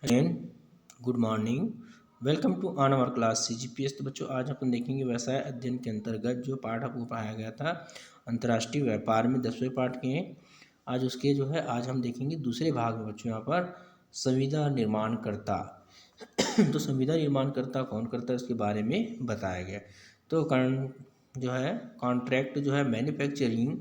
And good morning. Welcome to on our class CGPS। तो बच्चों, आज अपन देखेंगे व्यवसाय अध्ययन के अंतर्गत जो पाठ आपको पढ़ाया गया था अंतर्राष्ट्रीय व्यापार में 10वें पाठ के हैं। आज उसके आज हम देखेंगे दूसरे भाग में बच्चों यहाँ पर संविदा निर्माणकर्ता। तो संविदा निर्माणकर्ता कौन करता है उसके बारे में बताया गया। तो कॉन्ट्रैक्ट मैन्युफैक्चरिंग,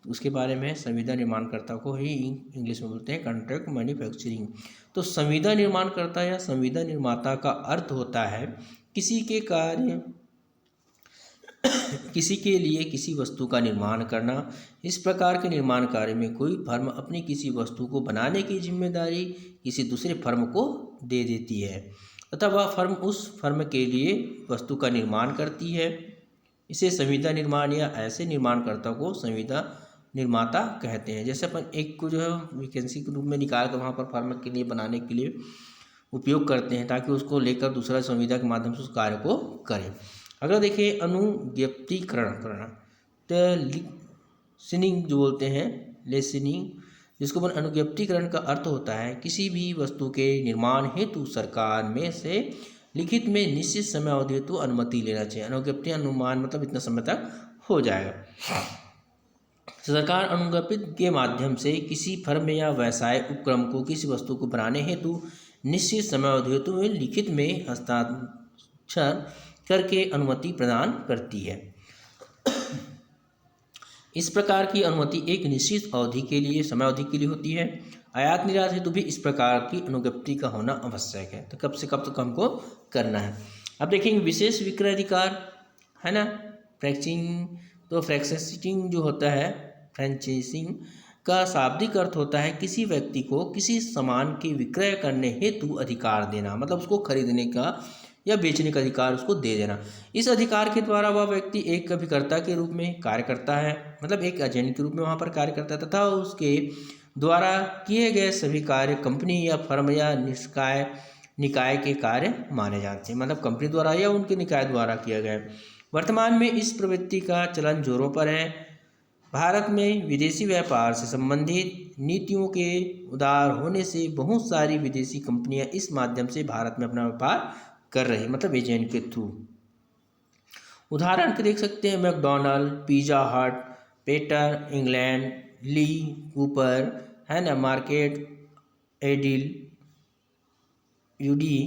तो उसके बारे में संविदा निर्माणकर्ता को ही इंग्लिश में बोलते हैं कॉन्ट्रैक्ट मैन्युफैक्चरिंग। तो संविदा निर्माणकर्ता या संविदा निर्माता का अर्थ होता है किसी के कार्य किसी के लिए किसी वस्तु का निर्माण करना। इस प्रकार के निर्माण कार्य में कोई फर्म अपनी किसी वस्तु को बनाने की जिम्मेदारी किसी दूसरे फर्म को दे देती है तथा वह फर्म उस फर्म के लिए वस्तु का निर्माण करती है। इसे संविदा निर्माण या ऐसे निर्माणकर्ता को संविदा निर्माता कहते हैं। जैसे अपन एक को वैकेंसी के रूप में निकाल कर वहाँ पर फर्म के लिए बनाने के लिए उपयोग करते हैं ताकि उसको लेकर दूसरा संविदा के माध्यम से उस कार्य को करें। अगर देखिए अनुज्ञप्तिकरण करना, तो लिसनिंग जो बोलते हैं लिसनिंग, जिसको अपन अनुज्ञप्तिकरण का अर्थ होता है किसी भी वस्तु के निर्माण हेतु सरकार में से लिखित में निश्चित समय अवधि हेतु अनुमति लेना चाहिए। अनुज्ञप्ति अनुमान मतलब इतना समय तक हो जाएगा। सरकार अनुज्ञप्ति के माध्यम से किसी फर्म या व्यवसाय उपक्रम को किसी वस्तु को बनाने हेतु निश्चित समय अवधि हेतु लिखित में हस्ताक्षर करके अनुमति प्रदान करती है। इस प्रकार की अनुमति एक निश्चित अवधि के लिए समय अवधि के लिए होती है। आयात निर्यात हेतु भी इस प्रकार की अनुज्ञप्ति का होना आवश्यक है। तो कब से कब तक हमको करना है। अब देखेंगे विशेष विक्रय अधिकार है ना, फ्रैंचाइजिंग। तो फ्रैंचाइजिंग जो होता है, फ्रैंचाइजिंग का शाब्दिक अर्थ होता है किसी व्यक्ति को किसी सामान के विक्रय करने हेतु अधिकार देना, मतलब उसको खरीदने का या बेचने का अधिकार उसको दे देना। इस अधिकार के द्वारा वह व्यक्ति एक अभिकर्ता के रूप में कार्य करता है, मतलब एक एजेंट के रूप में वहाँ पर कार्य करता है तथा उसके द्वारा किए गए सभी कार्य कंपनी या फर्म या निकाय के कार्य माने जाते हैं, मतलब कंपनी द्वारा या उनके निकाय द्वारा किया गया। वर्तमान में इस प्रवृत्ति का चलन जोरों पर है। भारत में विदेशी व्यापार से संबंधित नीतियों के उदार होने से बहुत सारी विदेशी कंपनियां इस माध्यम से भारत में अपना व्यापार कर रही, मतलब एजेंट के थ्रू। उदाहरण के देख सकते हैं मैकडॉनल्ड, पिज़्ज़ा हट, पेटर इंग्लैंड, ली कूपर है ना, मार्केट एडिल, यूडी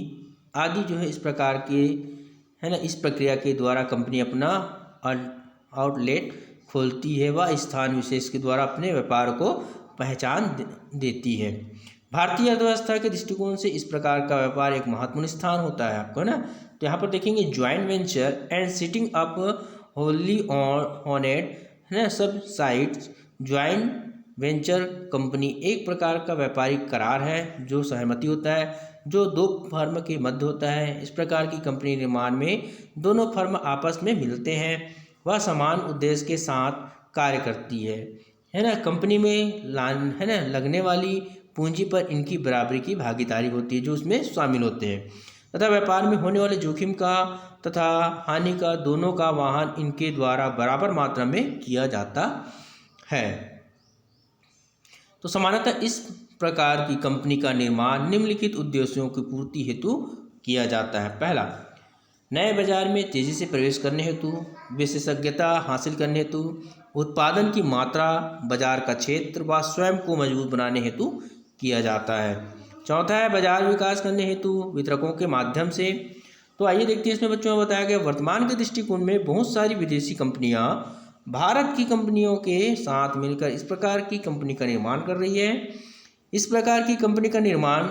आदि इस प्रकार के है ना। इस प्रक्रिया के द्वारा कंपनी अपना आउटलेट खोलती है, वह स्थान विशेष के द्वारा अपने व्यापार को पहचान देती है। भारतीय अर्थव्यवस्था के दृष्टिकोण से इस प्रकार का व्यापार एक महत्वपूर्ण स्थान होता है आपको ना। तो यहाँ पर देखेंगे joint venture and setting up wholly owned है ना, सब साइट्स। ज्वाइंट वेंचर कंपनी एक प्रकार का व्यापारिक करार है जो सहमति होता है जो दो फर्म के मध्य होता है। इस प्रकार की कंपनी निर्माण में दोनों फर्म आपस में मिलते हैं, वह समान उद्देश्य के साथ कार्य करती है ना। कंपनी में है ना लगने वाली पूंजी पर इनकी बराबरी की भागीदारी होती है जो उसमें शामिल होते हैं तथा व्यापार में होने वाले जोखिम का तथा हानि का दोनों का वहन इनके द्वारा बराबर मात्रा में किया जाता है। तो सामान्यतः इस प्रकार की कंपनी का निर्माण निम्नलिखित उद्देश्यों की पूर्ति हेतु किया जाता है। पहला, नए बाजार में तेजी से प्रवेश करने हेतु, विशेषज्ञता हासिल करने हेतु, उत्पादन की मात्रा, बाजार का क्षेत्र व स्वयं को मजबूत बनाने हेतु किया जाता है। चौथा है बाजार विकास करने हेतु वितरकों के माध्यम से। तो आइए देखते हैं इसमें बच्चों में बताया गया वर्तमान के दृष्टिकोण में बहुत सारी विदेशी कंपनियां भारत की कंपनियों के साथ मिलकर इस प्रकार की कंपनी का निर्माण कर रही है। इस प्रकार की कंपनी का निर्माण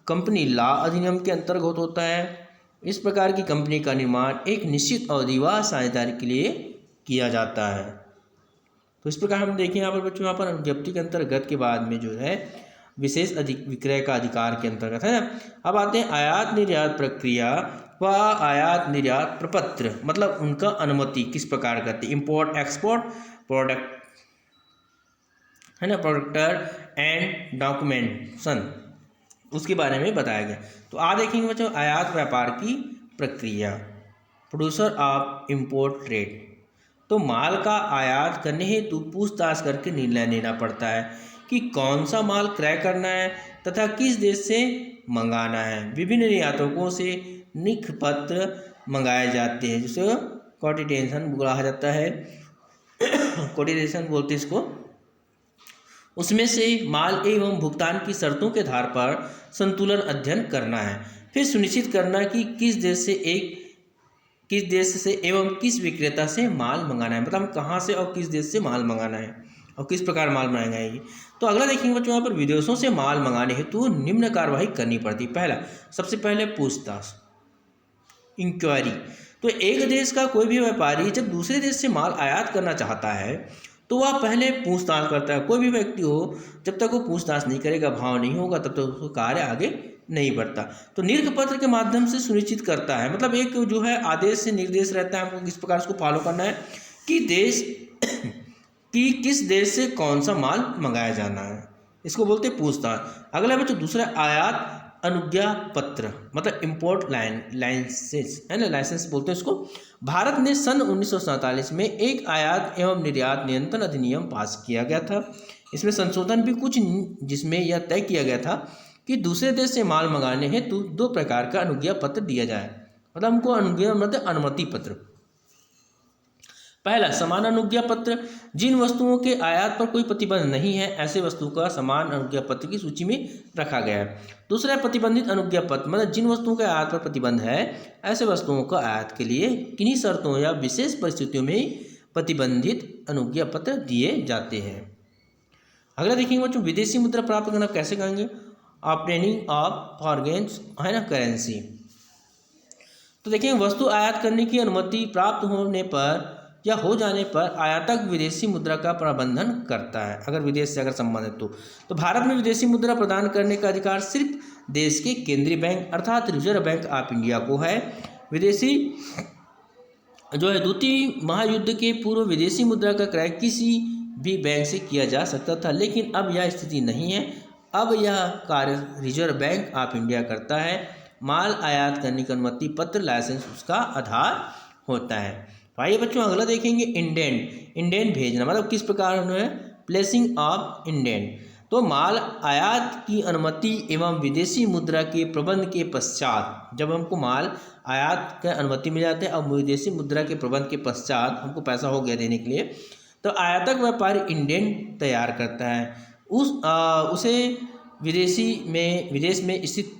कंपनी लॉ अधिनियम के अंतर्गत होता है। इस प्रकार की कंपनी का निर्माण एक निश्चित अवधि व साझेदारी के लिए किया जाता है। तो इस प्रकार हम देखें यहाँ पर बच्चों, यहाँ पर अनुज्ञप्ति के अंतर्गत के बाद में विशेष विक्रय का अधिकार के अंतर्गत है ना। अब आते हैं आयात निर्यात प्रक्रिया व आयात निर्यात प्रपत्र, मतलब उनका अनुमति किस प्रकार करते हैं। इम्पोर्ट एक्सपोर्ट प्रोडक्ट है ना, प्रोडक्टर एंड डॉक्यूमेंटेशन, उसके बारे में बताया गया। तो आज देखेंगे बच्चों आयात व्यापार की प्रक्रिया, प्रोड्यूसर ऑफ इम्पोर्ट ट्रेड। तो माल का आयात करने हेतु पूछताछ करके निर्णय लेना पड़ता है कि कौन सा माल क्रय करना है तथा किस देश से मंगाना है। विभिन्न निर्यातकों से निख पत्र मंगाए जाते हैं, जिसे कोटिटेशन कहा जाता है, कोटिटेशन बोलते हैं इसको। उसमें से माल एवं भुगतान की शर्तों के आधार पर संतुलन अध्ययन करना है। फिर सुनिश्चित करना कि किस देश से एवं किस विक्रेता से माल मंगाना है, मतलब कहाँ से और किस देश से माल मंगाना है और किस प्रकार माल मंगाएंगे ये। तो अगला देखेंगे बच्चों, यहाँ पर विदेशों से माल मंगाने हेतु निम्न कार्यवाही करनी पड़ती। पहला, सबसे पहले पूछताछ, इंक्वायरी। तो एक देश का कोई भी व्यापारी जब दूसरे देश से माल आयात करना चाहता है तो वह पहले पूछताछ करता है। कोई भी व्यक्ति हो, जब तक वो पूछताछ नहीं करेगा, भाव नहीं होगा, तब तक उसको कार्य आगे नहीं बढ़ता। तो निर्क पत्र के माध्यम से सुनिश्चित करता है, मतलब एक जो है आदेश से निर्देश रहता है, हमको किस प्रकार उसको फॉलो करना है कि देश कि किस देश से कौन सा माल मंगाया जाना है, इसको बोलते हैं पूछताछ। अगला बच्चों दूसरा, आयात अनुज्ञा पत्र, मतलब इम्पोर्ट लाइसेंस है ना, लाइसेंस बोलते हैं इसको। भारत ने सन 1947 में एक आयात एवं निर्यात नियंत्रण अधिनियम पास किया गया था। इसमें संशोधन भी कुछ, जिसमें यह तय किया गया था कि दूसरे देश से माल मंगाने हेतु 2 प्रकार का अनुज्ञा पत्र दिया जाए, मतलब हमको अनुज्ञा मतलब अनुमति पत्र। पहला, समान अनुज्ञा पत्र, जिन वस्तुओं के आयात पर कोई प्रतिबंध नहीं है ऐसे वस्तुओं का समान अनुज्ञा पत्र की सूची में रखा गया है। दूसरा, प्रतिबंधित अनुज्ञा पत्र, मतलब जिन वस्तुओं के आयात पर प्रतिबंध है ऐसे वस्तुओं का आयात के लिए किन्हीं शर्तों या विशेष परिस्थितियों में प्रतिबंधित अनुज्ञा पत्र दिए जाते हैं। अगला देखेंगे बच्चों, विदेशी मुद्रा प्राप्त करना कैसे करेंगे, ऑब्टेनिंग ऑफ फॉरेन है ना करेंसी। तो देखिए, वस्तु आयात करने की अनुमति प्राप्त होने पर या हो जाने पर आयातक विदेशी मुद्रा का प्रबंधन करता है, अगर विदेश से अगर संबंधित तो भारत में विदेशी मुद्रा प्रदान करने का अधिकार सिर्फ देश के केंद्रीय बैंक अर्थात रिजर्व बैंक ऑफ इंडिया को है। विदेशी जो है द्वितीय महायुद्ध के पूर्व विदेशी मुद्रा का क्रय किसी भी बैंक से किया जा सकता था, लेकिन अब यह स्थिति नहीं है। अब यह कार्य रिजर्व बैंक ऑफ इंडिया करता है। माल आयात करने की अनुमति पत्र लाइसेंस उसका आधार होता है। आइए बच्चों अगला देखेंगे, इंडेंट भेजना, मतलब किस प्रकार है प्लेसिंग ऑफ इंडेंट। तो माल आयात की अनुमति एवं विदेशी मुद्रा के प्रबंध के पश्चात, जब हमको माल आयात की अनुमति मिल जाती है और विदेशी मुद्रा के प्रबंध के पश्चात हमको पैसा हो गया देने के लिए, तो आयातक व्यापारी इंडेंट तैयार करता है, उसे विदेश में स्थित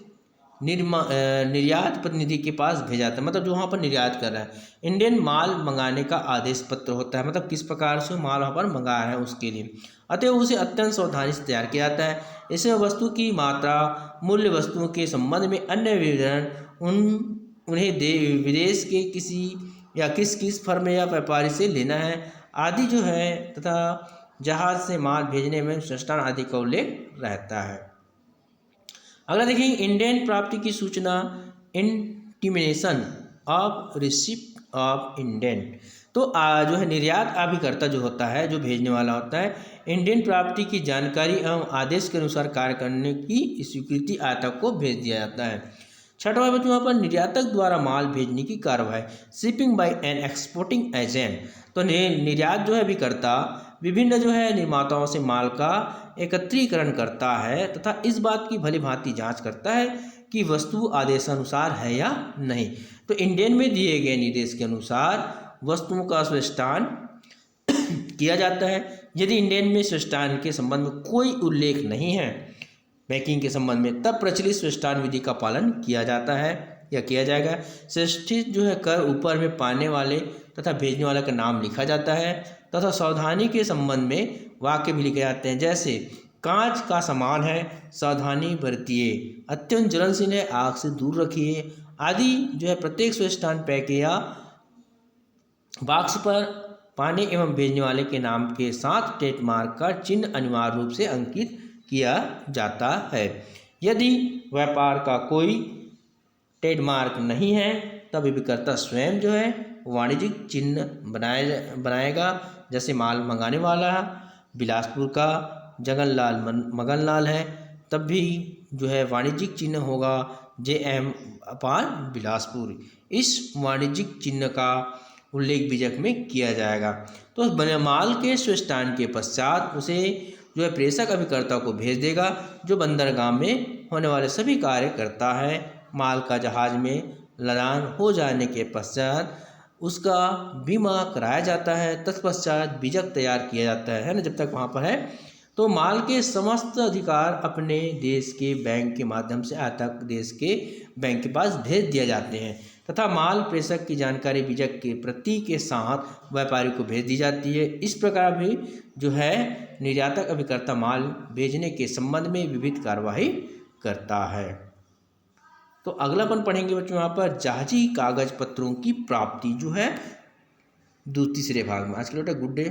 निर्यात प्रतिनिधि के पास भेजा जाता है, मतलब जो वहाँ पर निर्यात कर रहा है। इंडियन माल मंगाने का आदेश पत्र होता है, मतलब किस प्रकार से माल वहाँ पर मंगाया है उसके लिए, अतः उसे अत्यंत सावधानी से तैयार किया जाता है। इसमें वस्तु की मात्रा, मूल्य, वस्तुओं के संबंध में अन्य विवरण, उन्हें विदेश के किसी या किस फर्म या व्यापारी से लेना है आदि जो है, तथा जहाज से माल भेजने में संस्थान आदि का उल्लेख रहता है। अगला देखेंगे, इंडेंट प्राप्ति की सूचना, intimation of receipt of indent. तो जो है निर्यात अभिकर्ता जो होता है, जो भेजने वाला होता है, इंडेंट प्राप्ति की जानकारी एवं आदेश के अनुसार कार्य करने की स्वीकृति आयातक को भेज दिया जाता है। छठवां बच्चों यहाँ पर निर्यातक द्वारा माल भेजने की कार्यवाही, shipping by an exporting agent. तो निर्यात जो है अभिकर्ता विभिन्न जो है निर्माताओं से माल का एकत्रीकरण करता है तथा इस बात की भली भांति जांच करता है कि वस्तु आदेशानुसार है या नहीं। तो इंडियन में दिए गए निर्देश के अनुसार वस्तुओं का स्वस्थान किया जाता है। यदि इंडियन में स्वस्थान के संबंध में कोई उल्लेख नहीं है पैकिंग के संबंध में, तब प्रचलित स्वस्थान विधि का पालन किया जाता है या किया जाएगा। स्वस्थित जो है कर ऊपर में पाने वाले तथा भेजने वाले का नाम लिखा जाता है तथा सावधानी के संबंध में वाक्य भी लिखे जाते हैं, जैसे कांच का सामान है, सावधानी बरतिए, अत्यंत ज्वलनशील है, आग से दूर रखिए आदि जो है प्रत्येक स्वस्थान पैक या बॉक्स पर पाने एवं भेजने वाले के नाम के साथ ट्रेडमार्क का चिन्ह अनिवार्य रूप से अंकित किया जाता है। यदि व्यापार का कोई ट्रेडमार्क नहीं है तब विक्रेता स्वयं जो है वाणिज्यिक चिन्ह बनाएगा, जैसे माल मंगाने वाला बिलासपुर का जगनलाल मगनलाल है, तब भी जो है वाणिज्यिक चिन्ह होगा JM अपान बिलासपुर। इस वाणिज्यिक चिन्ह का उल्लेख बीजक में किया जाएगा। तो माल के स्वस्थान के पश्चात उसे जो है प्रेषक अभिकर्ता को भेज देगा, जो बंदरगाह में होने वाले सभी कार्य करता है। माल का जहाज में लदान हो जाने के पश्चात उसका बीमा कराया जाता है। तत्पश्चात बीजक तैयार किया जाता है ना, जब तक वहाँ पर है तो माल के समस्त अधिकार अपने देश के बैंक के माध्यम से आयातक देश के बैंक के पास भेज दिए जाते हैं तथा माल प्रेषक की जानकारी बीजक के प्रति के साथ व्यापारी को भेज दी जाती है। इस प्रकार भी जो है निर्यातक अभिकर्ता माल भेजने के संबंध में विविध कार्यवाही करता है। तो अगला अपन पढ़ेंगे बच्चों यहाँ पर जहाजी कागज पत्रों की प्राप्ति जो है तीसरे भाग में। आज के लिए गुड डे।